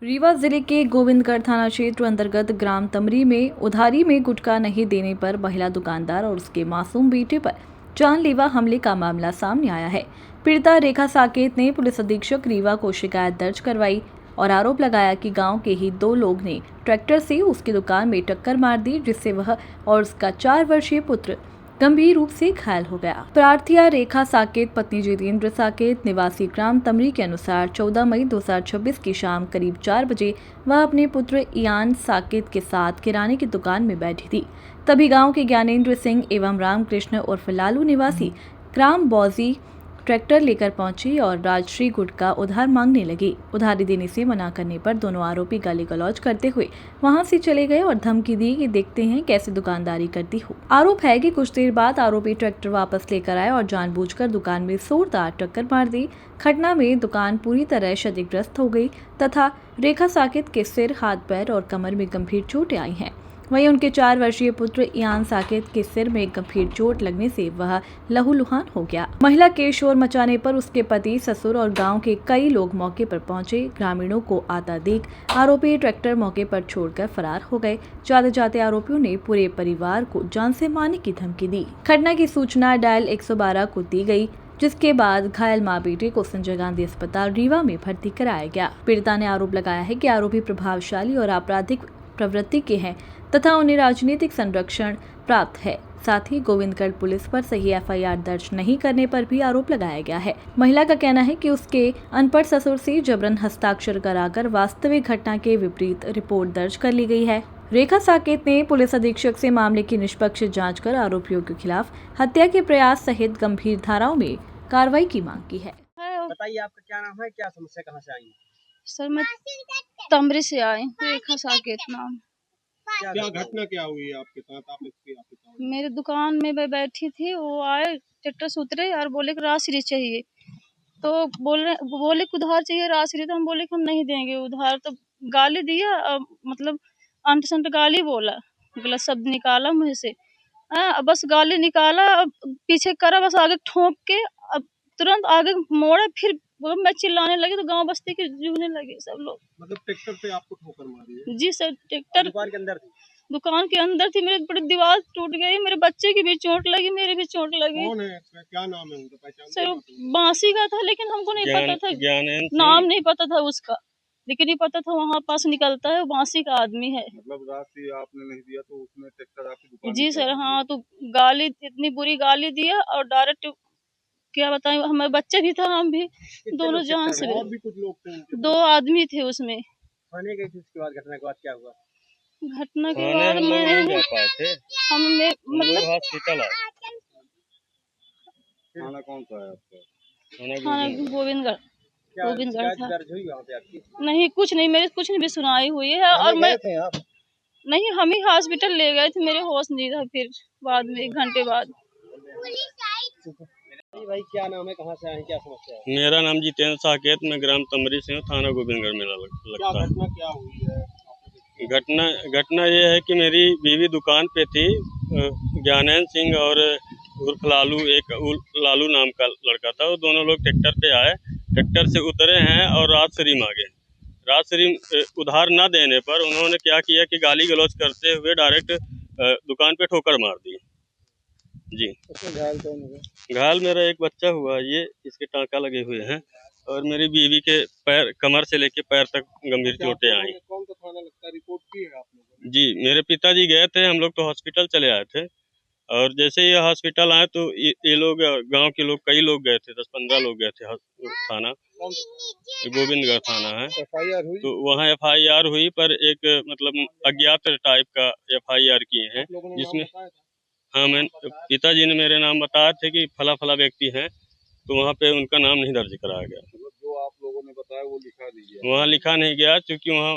रीवा जिले के गोविंदगढ़ थाना क्षेत्र अंतर्गत ग्राम तमरी में उधारी में गुटखा नहीं देने पर महिला दुकानदार और उसके मासूम बेटे पर जानलेवा हमले का मामला सामने आया है। पीड़िता रेखा साकेत ने पुलिस अधीक्षक रीवा को शिकायत दर्ज करवाई और आरोप लगाया कि गांव के ही दो लोग ने ट्रैक्टर से उसकी दुकान में टक्कर मार दी, जिससे वह और उसका 4 वर्षीय पुत्र गंभीर रूप से घायल हो गया। प्रार्थिया रेखा साकेत पत्नी जितेंद्र साकेत निवासी ग्राम तमरी के अनुसार 14 मई 2026 की शाम करीब 4 बजे वह अपने पुत्र इयान साकेत के साथ किराने की दुकान में बैठी थी। तभी गांव के ज्ञानेंद्र सिंह एवं रामकृष्ण उर्फ लालू निवासी ग्राम बौजी ट्रैक्टर लेकर पहुंची और राजश्री गुटखा उधार मांगने लगी। उधारी देने से मना करने पर दोनों आरोपी गाली गलौज करते हुए वहां से चले गए और धमकी दी कि देखते हैं कैसे दुकानदारी करती हो। आरोप है कि कुछ देर बाद आरोपी ट्रैक्टर वापस लेकर आए और जानबूझकर दुकान में जोरदार टक्कर मार दी। घटना में दुकान पूरी तरह क्षतिग्रस्त हो गई तथा रेखा साकेत के सिर, हाथ, पैर और कमर में गंभीर चोटें आई हैं। वहीं उनके 4 वर्षीय पुत्र इयान साकेत के सिर में गंभीर चोट लगने से वह लहूलुहान हो गया। महिला के शोर मचाने पर उसके पति, ससुर और गांव के कई लोग मौके पर पहुंचे। ग्रामीणों को आता देख आरोपी ट्रैक्टर मौके पर छोड़कर फरार हो गए। जाते जाते आरोपियों ने पूरे परिवार को जान से मारने की धमकी दी। घटना की सूचना डायल 112 को दी गई, जिसके बाद घायल मां बेटे को संजय गांधी अस्पताल रीवा में भर्ती कराया गया। पीड़िता ने आरोप लगाया है कि आरोपी प्रभावशाली और आपराधिक प्रवृत्ति के हैं तथा उन्हें राजनीतिक संरक्षण प्राप्त है। साथ ही गोविंदगढ़ पुलिस पर सही एफआईआर दर्ज नहीं करने पर भी आरोप लगाया गया है। महिला का कहना है कि उसके अनपढ़ ससुर से जबरन हस्ताक्षर कराकर वास्तविक घटना के विपरीत रिपोर्ट दर्ज कर ली गई है। रेखा साकेत ने पुलिस अधीक्षक से मामले की निष्पक्ष जांच कर आरोपियों के खिलाफ हत्या के प्रयास सहित गंभीर धाराओं में कार्रवाई की मांग की है। बताइए, आपका क्या नाम है, क्या समस्या, कहाँ से आई है? सर मैं तमरी से आई, रेखा साकेत नाम। क्या घटना क्या हुई है आपके साथ? आप बताओ। मेरी दुकान में मैं बैठी थी, वो आए ट्रैक्टर से उतरे और बोले कि राशि चाहिए, तो बोले कि उधार चाहिए राशि, तो हम बोले कि हम नहीं देंगे उधार। तो गाली दिया, मतलब अंत संत गाली बोला, गलत शब्द निकाला मुँह से। बस गाली निकाला, पीछे करा, बस आगे ठोक के अब तुरंत आगे मोड़ा, फिर मैं चिल्लाने लगी तो गांव बस्ती के जूझने लगे सब लोग। मतलब ट्रैक्टर पे आपको ठोकर मारी है? जी सर, ट्रैक्टर दुकान के अंदर थी? दुकान के अंदर थी। मेरे पूरी दीवार टूट गई, मेरे बच्चे की भी चोट लगी, मेरी भी चोट लगी। कौन है, क्या नाम है उनका, पहचान? सर बांसी का था, लेकिन हमको नहीं पता था, नाम नहीं पता था उसका, लेकिन ये पता था वहाँ पास निकलता है, वो बांसी का आदमी है। मतलब राशि आपने नहीं दिया तो उसने ट्रैक्टर आपकी दुकान? जी सर, हाँ। तो गाली, इतनी बुरी गाली दिया और डायरेक्ट क्या बताएं, हमारे बच्चे भी था, हम भी दोनों जान से। और भी कुछ लोग थे उनके? 2 आदमी थे उसमें। थाने गई थी, उसके बाद घटना के बाद क्या हुआ? घटना के बाद हम मतलब हॉस्पिटल आए। थाना कौन सा है आपका? थाना गोविंदगढ़ क्या गोविंदगढ़ शिकायत था। दर्ज हुई वहाँ पे आपकी? नहीं, कुछ नहीं, मेरे कुछ नहीं भी सुनाई हुई है। और मैं थे आप? नहीं, हम ही हॉस्पिटल ले गए थे, मेरे होश नहीं था। फिर बाद में 1 घंटे बाद। भाई क्या नाम है, कहाँ से आए हैं, क्या समस्या है? मेरा नाम जितेंद्र साकेत, मैं ग्राम तमरी से हूँ, थाना गोविंदगढ़ मेला लगता है। घटना क्या हुई है? घटना ये है कि मेरी बीवी दुकान पे थी, ज्ञानेंद्र सिंह और उर्फ लालू, एक लालू नाम का लड़का था। वो दोनों लोग ट्रैक्टर पे आए, ट्रैक्टर से उतरे हैं और राजश्री मांगे। राजश्री उधार न देने पर उन्होंने क्या किया कि गाली गलौज करते हुए डायरेक्ट दुकान पे ठोकर मार दी। जी, उसमें घायल कौन हुआ? घायल मेरा एक बच्चा हुआ, ये इसके टाँका लगे हुए हैं, और मेरी बीवी के पैर, कमर से लेके पैर तक गंभीर चोटें आई। कौन सा थाना लगता है, रिपोर्ट की है आप लोगों ने? जी, मेरे पिताजी गए थे, हम लोग तो हॉस्पिटल चले आए थे, और जैसे ही हॉस्पिटल आए तो ये लोग, गांव के लोग, कई लोग गए थे, 10-15 लोग गए थे थाना, गोविंदगढ़ थाना है। एफआईआर हुई? तो वहाँ एफआईआर हुई, पर एक मतलब अज्ञात टाइप का एफआईआर किए हैं, जिसमें हाँ, पिताजी ने मेरे नाम बताया थे कि फला फला व्यक्ति हैं, तो वहाँ पे उनका नाम नहीं दर्ज कराया गया। मतलब जो आप लोगों ने बताया वो लिखा दीजिए। वहाँ लिखा नहीं गया, क्योंकि वहाँ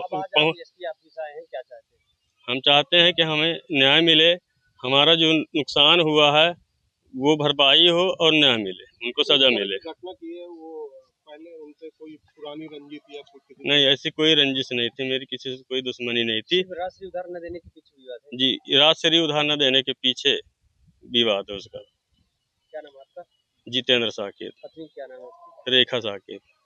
हम चाहते हैं कि हमें न्याय मिले, हमारा जो नुकसान हुआ है वो भरपाई हो और न्याय मिले, उनको सजा मिले। घटना की है वो पहले उनसे कोई पुरानी रंजिश या कुछ? नहीं, ऐसी कोई रंजिश नहीं थी मेरी, किसी से कोई दुश्मनी नहीं थी। राशि उधार न देने के पीछे विवाद है? जी, राजश्री उधार न देने के पीछे विवाद है उसका। क्या नाम है आपका? जितेंद्र साकेत। पत्नी क्या नाम है? रेखा साकेत।